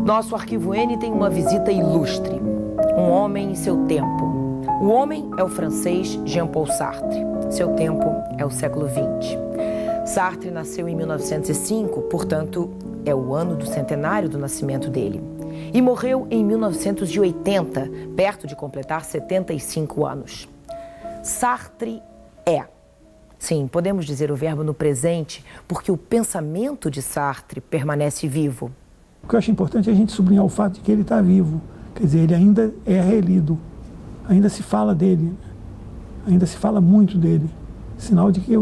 Nosso Arquivo N tem uma visita ilustre. Um homem e seu tempo. O homem é o francês Jean-Paul Sartre. Seu tempo é o século XX. Sartre nasceu em 1905, portanto, é o ano do centenário do nascimento dele. E morreu em 1980, perto de completar 75 anos. Sartre é. Sim, podemos dizer o verbo no presente, porque o pensamento de Sartre permanece vivo. O que eu acho importante é a gente sublinhar o fato de que ele está vivo. Quer dizer, ele ainda é relido, ainda se fala dele, ainda se fala muito dele. Sinal de que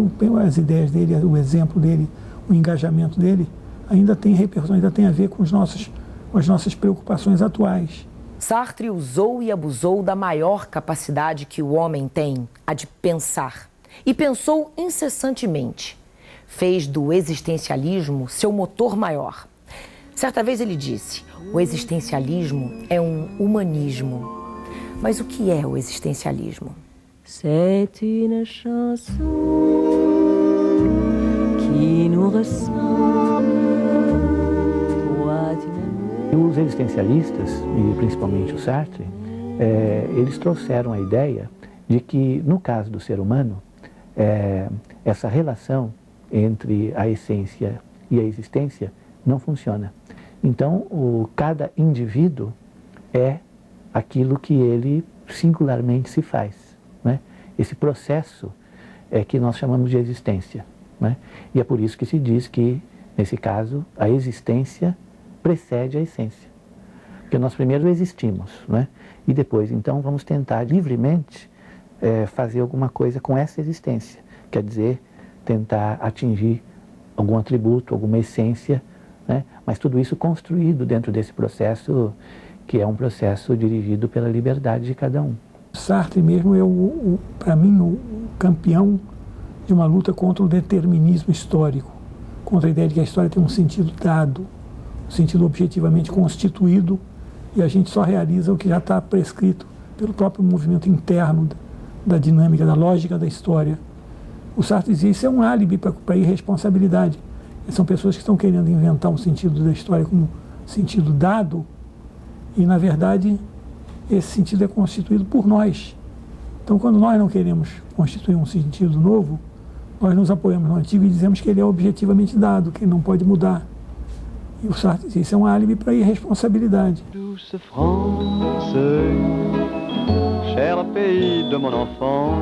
as ideias dele, o exemplo dele, o engajamento dele, ainda tem repercussão, ainda tem a ver com as nossas preocupações atuais. Sartre usou e abusou da maior capacidade que o homem tem, a de pensar. E pensou incessantemente. Fez do existencialismo seu motor maior. Certa vez ele disse, o existencialismo é um humanismo. Mas o que é o existencialismo? C'est une chanson qui nous ressemble. Os existencialistas, e principalmente o Sartre, eles trouxeram a ideia de que, no caso do ser humano, essa relação entre a essência e a existência não funciona. Então, cada indivíduo é aquilo que ele singularmente se faz, né? Esse processo é que nós chamamos de existência, né? E é por isso que se diz que, nesse caso, a existência precede a essência. Porque nós primeiro existimos, né? E depois, então, vamos tentar livremente fazer alguma coisa com essa existência. Quer dizer, tentar atingir algum atributo, alguma essência, né? Mas tudo isso construído dentro desse processo, que é um processo dirigido pela liberdade de cada um. Sartre mesmo é, para mim, o campeão de uma luta contra o determinismo histórico, contra a ideia de que a história tem um sentido dado, um sentido objetivamente constituído, e a gente só realiza o que já está prescrito pelo próprio movimento interno da dinâmica, da lógica da história. O Sartre dizia, isso é um álibi para a irresponsabilidade. São pessoas que estão querendo inventar um sentido da história como sentido dado, e, na verdade, esse sentido é constituído por nós. Então, quando nós não queremos constituir um sentido novo, nós nos apoiamos no antigo e dizemos que ele é objetivamente dado, que ele não pode mudar. E o Sartre diz, isso é um álibi para a irresponsabilidade. Douce France, cher pays de mon enfance,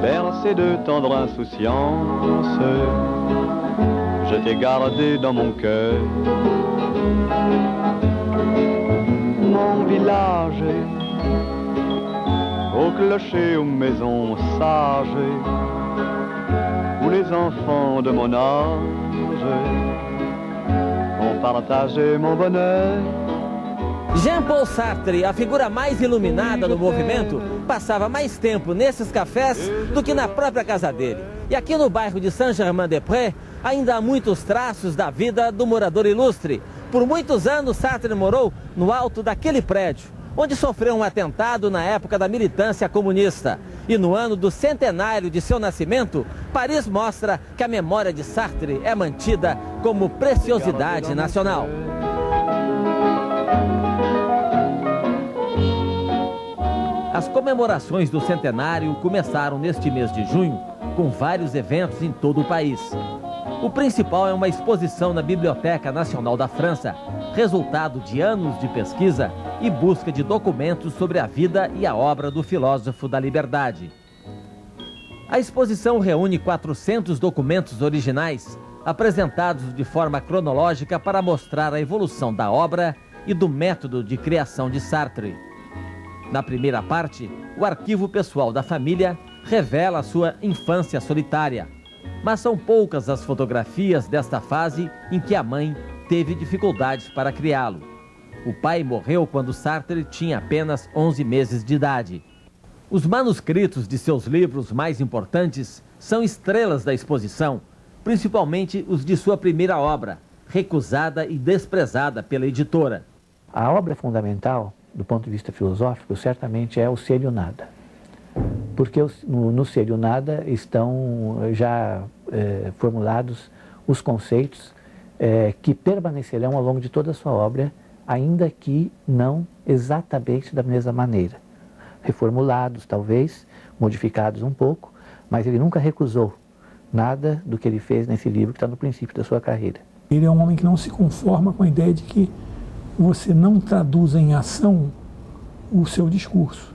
bercé de tendre insouciance, je t'ai gardé dans mon cœur. Mon village, au clocher, aux maisons sages, où les enfants de mon âge ont partagé mon bonheur. Jean-Paul Sartre, a figura mais iluminada do movimento, passava mais tempo nesses cafés do que na própria casa dele. E aqui no bairro de Saint-Germain-des-Prés, ainda há muitos traços da vida do morador ilustre. Por muitos anos, Sartre morou no alto daquele prédio, onde sofreu um atentado na época da militância comunista. E no ano do centenário de seu nascimento, Paris mostra que a memória de Sartre é mantida como preciosidade nacional. As comemorações do centenário começaram neste mês de junho, com vários eventos em todo o país. O principal é uma exposição na Biblioteca Nacional da França, resultado de anos de pesquisa e busca de documentos sobre a vida e a obra do filósofo da liberdade. A exposição reúne 400 documentos originais, apresentados de forma cronológica para mostrar a evolução da obra e do método de criação de Sartre. Na primeira parte, o arquivo pessoal da família revela a sua infância solitária. Mas são poucas as fotografias desta fase em que a mãe teve dificuldades para criá-lo. O pai morreu quando Sartre tinha apenas 11 meses de idade. Os manuscritos de seus livros mais importantes são estrelas da exposição, principalmente os de sua primeira obra, recusada e desprezada pela editora. A obra fundamental, do ponto de vista filosófico, certamente é o Ser e o Nada. Porque no Ser e o Nada estão já formulados os conceitos que permanecerão ao longo de toda a sua obra, ainda que não exatamente da mesma maneira. Reformulados, talvez, modificados um pouco, mas ele nunca recusou nada do que ele fez nesse livro que está no princípio da sua carreira. Ele é um homem que não se conforma com a ideia de que você não traduz em ação o seu discurso.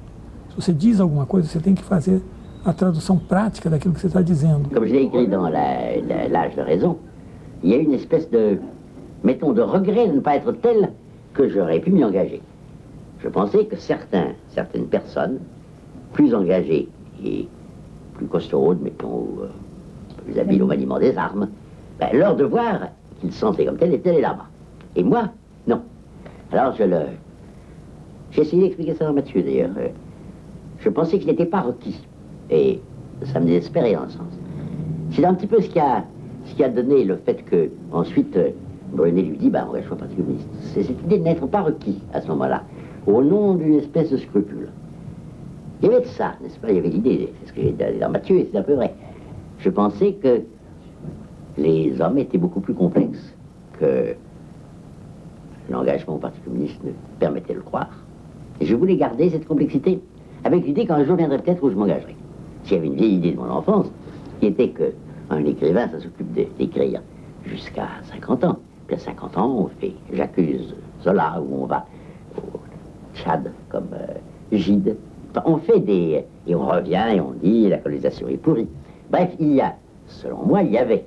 Se você diz alguma coisa, você tem que fazer a tradução prática daquilo que você está dizendo. Comme je l'ai écrit dans l'âge de raison, il y a une espèce de, mettons, de regret de ne pas être tel que j'aurais pu m'y engager. Je pensais que certaines personnes, plus engagées et plus costaudes, mettons, plus habiles au maniement des armes, ben, leur devoir qu'ils sentaient comme tel était là-bas. Et moi, non. Alors j'ai essayé d'expliquer ça dans Matthieu d'ailleurs. Je pensais qu'il n'était pas requis. Et ça me désespérait dans le sens. C'est un petit peu ce qui a donné le fait que ensuite Brunet lui dit, bah, ouais, je suis parti communiste. C'est cette idée de n'être pas requis à ce moment-là, au nom d'une espèce de scrupule. Il y avait de ça, n'est-ce pas? Il y avait l'idée, c'est ce que j'ai dit dans Matthieu, et c'est un peu vrai. Je pensais que les hommes étaient beaucoup plus complexes que l'engagement au Parti communiste ne permettait de le croire. Et je voulais garder cette complexité avec l'idée qu'un jour viendrait peut-être où je m'engagerais. S'il y avait une vieille idée de mon enfance, qui était qu'un écrivain, ça s'occupe d'écrire jusqu'à 50 ans. Puis à 50 ans, on fait J'accuse Zola, ou on va au Tchad, comme Gide. Enfin, on fait et on revient et on dit la colonisation est pourrie. Bref, selon moi, il y avait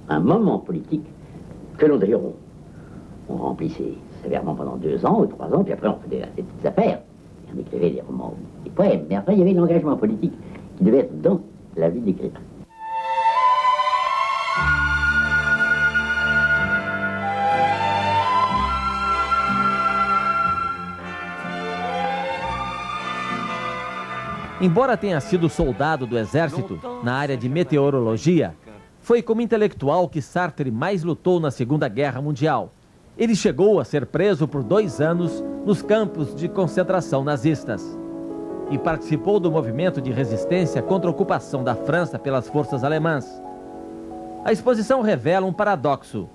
un moment politique que l'on d'ailleurs on remplissait sévèrement pendant 2 ans ou 3 ans, puis après on faisait des petites affaires. On écrivait des romans, des poèmes, mais après il y avait l'engagement politique qui devait être dans la vie de l'écrivain. Embora tenha sido soldado do Exército na área de meteorologia, foi como intelectual que Sartre mais lutou na Segunda Guerra Mundial. Ele chegou a ser preso por 2 anos nos campos de concentração nazistas e participou do movimento de resistência contra a ocupação da França pelas forças alemãs. A exposição revela um paradoxo.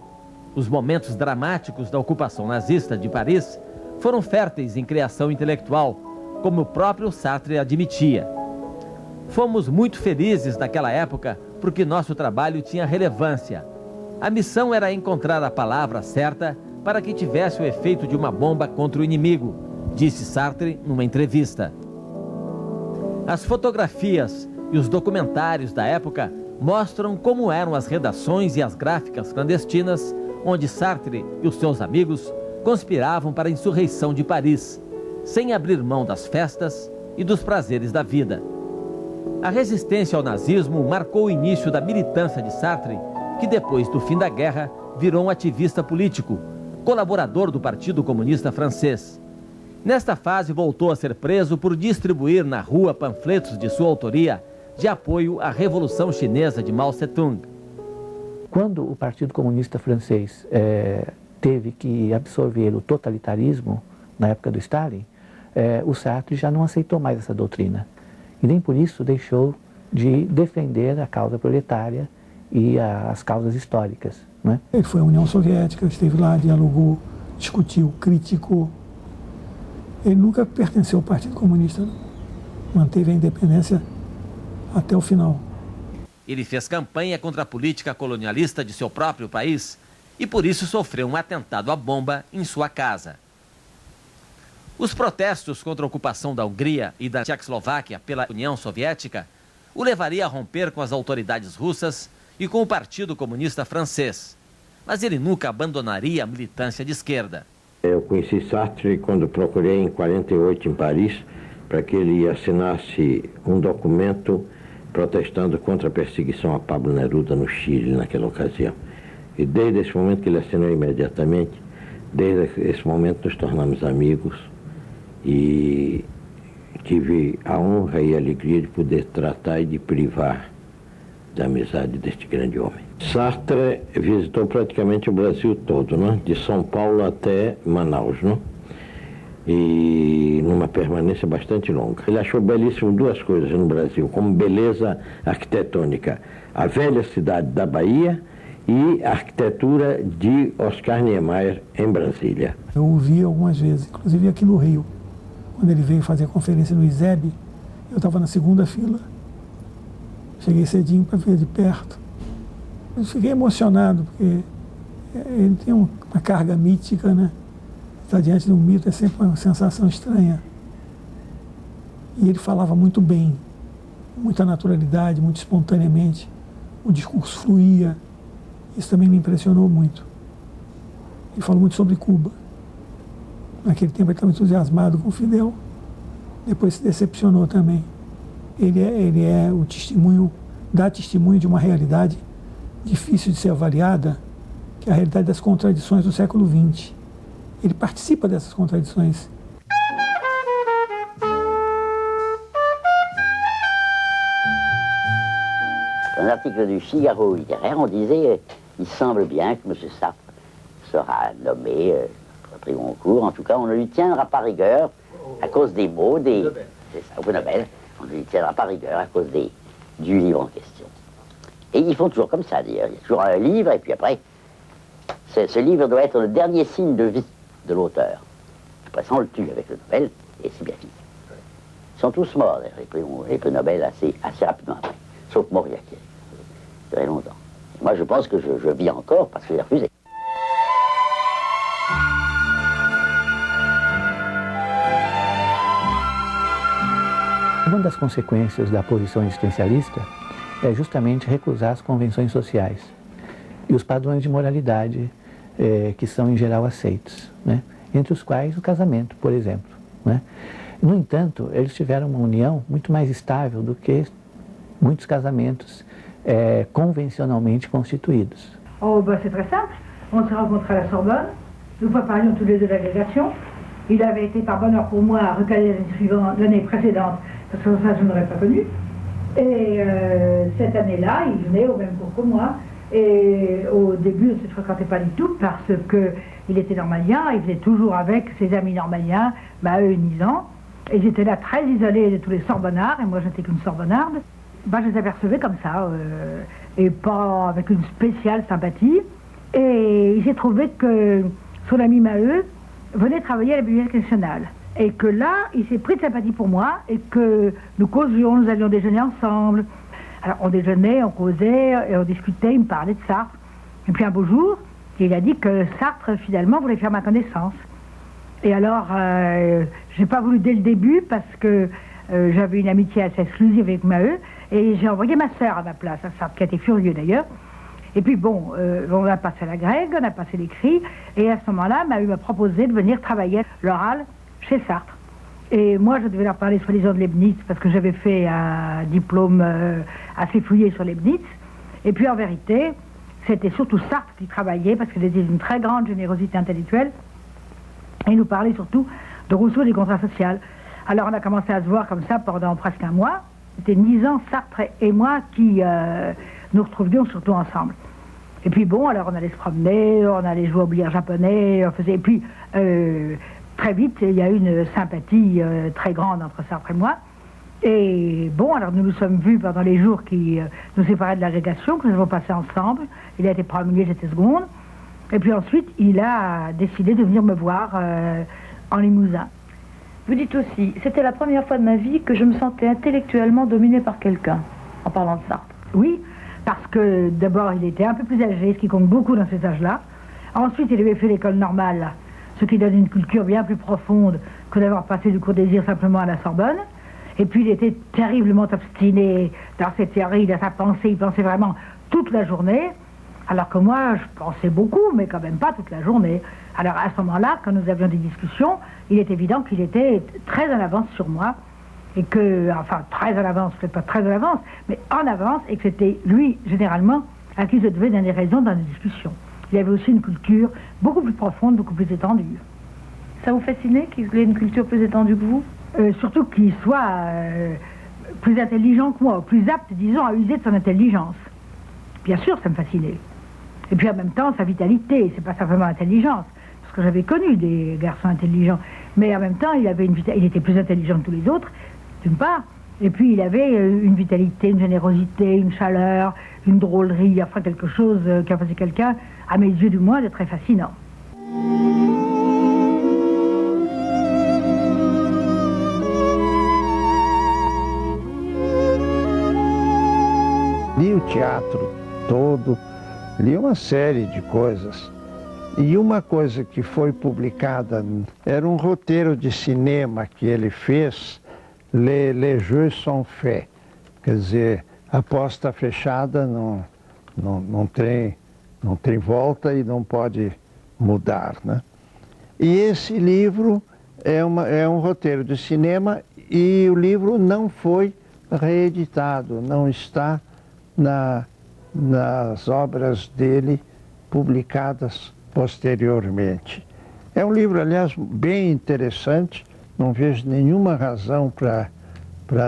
Os momentos dramáticos da ocupação nazista de Paris foram férteis em criação intelectual, como o próprio Sartre admitia. Fomos muito felizes naquela época porque nosso trabalho tinha relevância. A missão era encontrar a palavra certa para que tivesse o efeito de uma bomba contra o inimigo, disse Sartre numa entrevista. As fotografias e os documentários da época mostram como eram as redações e as gráficas clandestinas onde Sartre e os seus amigos conspiravam para a insurreição de Paris, sem abrir mão das festas e dos prazeres da vida. A resistência ao nazismo marcou o início da militância de Sartre, que depois do fim da guerra virou um ativista político, colaborador do Partido Comunista Francês. Nesta fase voltou a ser preso por distribuir na rua panfletos de sua autoria de apoio à Revolução Chinesa de Mao Tse-tung. Quando o Partido Comunista Francês teve que absorver o totalitarismo na época do Stalin, o Sartre já não aceitou mais essa doutrina. E nem por isso deixou de defender a causa proletária e as causas históricas, né? Ele foi à União Soviética, esteve lá, dialogou, discutiu, criticou. Ele nunca pertenceu ao Partido Comunista, não. Manteve a independência até o final. Ele fez campanha contra a política colonialista de seu próprio país e por isso sofreu um atentado à bomba em sua casa. Os protestos contra a ocupação da Hungria e da Tchecoslováquia pela União Soviética o levaria a romper com as autoridades russas e com o Partido Comunista Francês. Mas ele nunca abandonaria a militância de esquerda. Eu conheci Sartre quando procurei em 48 em Paris para que ele assinasse um documento protestando contra a perseguição a Pablo Neruda no Chile naquela ocasião. E desde esse momento que ele assinou imediatamente, desde esse momento nos tornamos amigos e tive a honra e a alegria de poder tratar e de privar da amizade deste grande homem. Sartre visitou praticamente o Brasil todo, né? De São Paulo até Manaus, né? E numa permanência bastante longa. Ele achou belíssimo 2 coisas no Brasil, como beleza arquitetônica: a velha cidade da Bahia e Arquitetura de Oscar Niemeyer, em Brasília. Eu o vi algumas vezes, inclusive aqui no Rio. Quando ele veio fazer a conferência no ISEB, eu estava na segunda fila. Cheguei cedinho para ver de perto. Eu fiquei emocionado, porque ele tem uma carga mítica, né? Estar diante de um mito é sempre uma sensação estranha. E ele falava muito bem, com muita naturalidade, muito espontaneamente. O discurso fluía. Isso também me impressionou muito. Ele falou muito sobre Cuba. Naquele tempo ele estava entusiasmado com Fidel. Depois se decepcionou também. Ele é o testemunho, dá testemunho de uma realidade difícil de ser avaliada, que é a realidade das contradições do século XX. Ele participa dessas contradições. Dans un article du Figaro littéraire, on disait il semble bien que M. Sartre sera nommé prix Goncourt. En tout cas, on ne lui tiendra pas rigueur à cause des mots, c'est ça, au prix Nobel. On ne lui tiendra pas rigueur à cause du livre en question. Et ils font toujours comme ça, d'ailleurs. Il y a toujours un livre, et puis après, ce livre doit être le dernier signe de vie de l'auteur. Après ça, on le tue avec le Nobel, et c'est bien fini. Ils sont tous morts, les prix Nobel, assez rapidement après. Sauf Mauriac, qui a duré longtemps. Et moi, je pense que je vis encore parce que j'ai refusé. Uma das consequências da posição existencialista é justamente recusar as convenções sociais e os padrões de moralidade que são em geral aceitos, né? Entre os quais o casamento, por exemplo, né? No entanto, eles tiveram uma união muito mais estável do que muitos casamentos convencionalmente constituídos. Oh, ben c'est très simple. On s'est rencontrés à la Sorbonne. Nous préparions tous les deux l'agrégation. Il avait été par bonheur pour moi recalé l'année précédente, parce que ça je n'aurais pas connu. Et cette année-là, il venait au même cours que moi. Et au début, on ne se fréquentait pas du tout parce qu'il était normalien, il faisait toujours avec ses amis normaliens, Maheu et Nizan. Et j'étais là très isolée de tous les Sorbonnards, et moi j'étais qu'une Sorbonnarde. Ben, je les apercevais comme ça, et pas avec une spéciale sympathie. Et il s'est trouvé que son ami Maheu venait travailler à la Bibliothèque nationale. Et que là, il s'est pris de sympathie pour moi, et que nous causions, nous allions déjeuner ensemble. Alors on déjeunait, on causait, et on discutait, il me parlait de Sartre. Et puis un beau jour, il a dit que Sartre, finalement, voulait faire ma connaissance. Et alors, j'ai pas voulu dès le début, parce que j'avais une amitié assez exclusive avec Maheu, et j'ai envoyé ma sœur à ma place, à Sartre, qui a été furieux d'ailleurs. Et puis bon, on a passé la grecque, on a passé l'écrit, et à ce moment-là, Maheu m'a proposé de venir travailler l'oral chez Sartre. Et moi, je devais leur parler soi-disant de Leibniz, parce que j'avais fait un diplôme assez fouillé sur Leibniz. Et puis en vérité, c'était surtout Sartre qui travaillait, parce qu'il était d'une très grande générosité intellectuelle. Et il nous parlait surtout de Rousseau et des contrats sociaux. Alors on a commencé à se voir comme ça pendant presque un mois. C'était Nizan, Sartre et moi qui nous retrouvions surtout ensemble. Et puis bon, alors on allait se promener, on allait jouer au billard japonais, on faisait... Et puis très vite, il y a eu une sympathie très grande entre Sartre et moi. Et bon, alors nous nous sommes vus pendant les jours qui nous séparaient de l'agrégation, que nous avons passé ensemble. Il a été premier, j'étais seconde. Et puis ensuite, il a décidé de venir me voir en Limousin. Vous dites aussi, c'était la première fois de ma vie que je me sentais intellectuellement dominée par quelqu'un, en parlant de Sartre. Oui, parce que d'abord, il était un peu plus âgé, ce qui compte beaucoup dans cet âge-là. Ensuite, il avait fait l'école normale, ce qui donne une culture bien plus profonde que d'avoir passé du cours désir simplement à la Sorbonne. Et puis, il était terriblement obstiné dans ses théories, dans sa pensée. Il pensait vraiment toute la journée. Alors que moi, je pensais beaucoup, mais quand même pas toute la journée. Alors à ce moment-là, quand nous avions des discussions, il est évident qu'il était très en avance sur moi, et que, enfin très en avance, peut-être pas très en avance, mais en avance, et que c'était lui, généralement, à qui je devais donner raison dans les discussions. Il avait aussi une culture beaucoup plus profonde, beaucoup plus étendue. Ça vous fascinait qu'il ait une culture plus étendue que vous? Surtout qu'il soit plus intelligent que moi, plus apte, disons, à user de son intelligence. Bien sûr, ça me fascinait. Et puis en même temps, sa vitalité, c'est pas simplement intelligence, parce que j'avais connu des garçons intelligents, mais en même temps, il était plus intelligent que tous les autres, d'une part, et puis il avait une vitalité, une générosité, une chaleur, une drôlerie, enfin quelque chose qu'a fait quelqu'un, à mes yeux du moins, de très fascinant. Li o teatro todo, li uma série de coisas. E uma coisa que foi publicada era um roteiro de cinema que ele fez, Les Jeux sont faits. Quer dizer, a aposta fechada não tem volta e não pode mudar, né? E esse livro é um roteiro de cinema e o livro não foi reeditado, não está nas obras dele publicadas posteriormente. É um livro, aliás, bem interessante, não vejo nenhuma razão para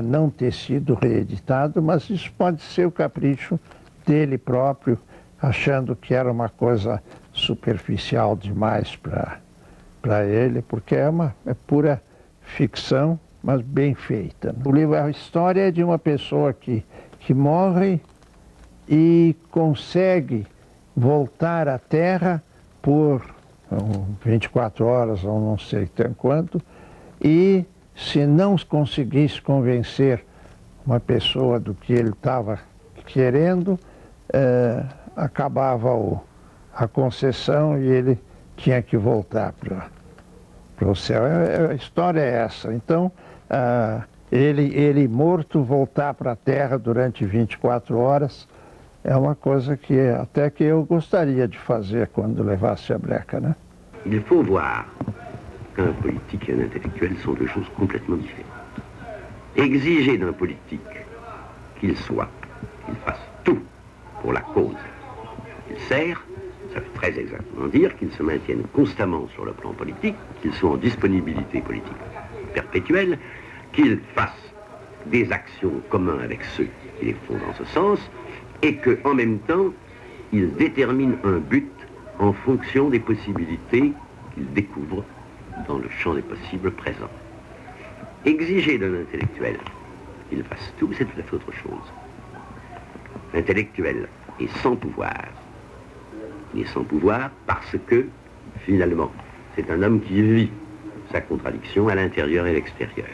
não ter sido reeditado, mas isso pode ser o capricho dele próprio, achando que era uma coisa superficial demais para ele, porque é pura ficção, mas bem feita. O livro, a história é de uma pessoa que morre e consegue voltar à Terra por 24 horas ou não sei quanto, e se não conseguisse convencer uma pessoa do que ele estava querendo, acabava a concessão e ele tinha que voltar para o céu. A história é essa. Então, ele morto voltar para a Terra durante 24 horas é uma coisa que até que eu gostaria de fazer quando levasse a breca, né? Il faut voir qu'un politique et un intellectuel sont deux choses complètement différentes. Exiger d'un politique qu'il fasse tout pour la cause qu'il sert, ça veut très exactement dire qu'il se maintienne constamment sur le plan politique, qu'il soit en disponibilité politique perpétuelle, qu'il fasse des actions communes avec ceux qui les font dans ce sens, et qu'en même temps, il détermine un but en fonction des possibilités qu'il découvre dans le champ des possibles présents. Exiger d'un intellectuel qu'il fasse tout, c'est tout à fait autre chose. L'intellectuel est sans pouvoir. Il est sans pouvoir parce que, finalement, c'est un homme qui vit sa contradiction à l'intérieur et à l'extérieur.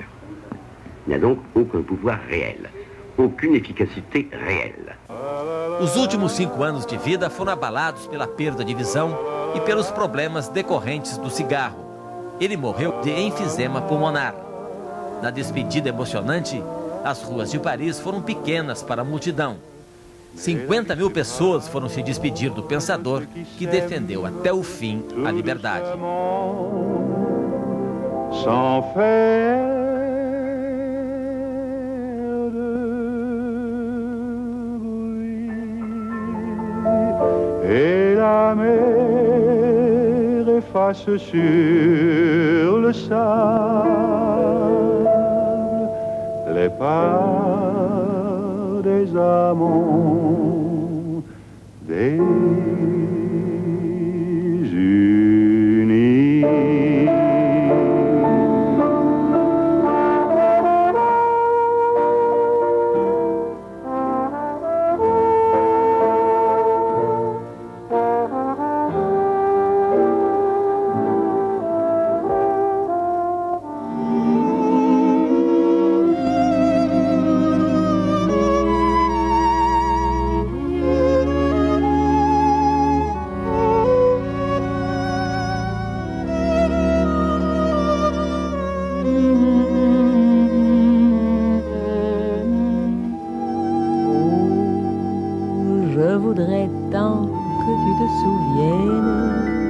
Il n'a donc aucun pouvoir réel, aucune efficacité réelle. Os últimos 5 anos de vida foram abalados pela perda de visão e pelos problemas decorrentes do cigarro. Ele morreu de enfisema pulmonar. Na despedida emocionante, as ruas de Paris foram pequenas para a multidão. 50 mil pessoas foram se despedir do pensador que defendeu até o fim a liberdade. Sans faire et la mer efface sur le sable les pas des amants désunis. Je voudrais tant que tu te souviennes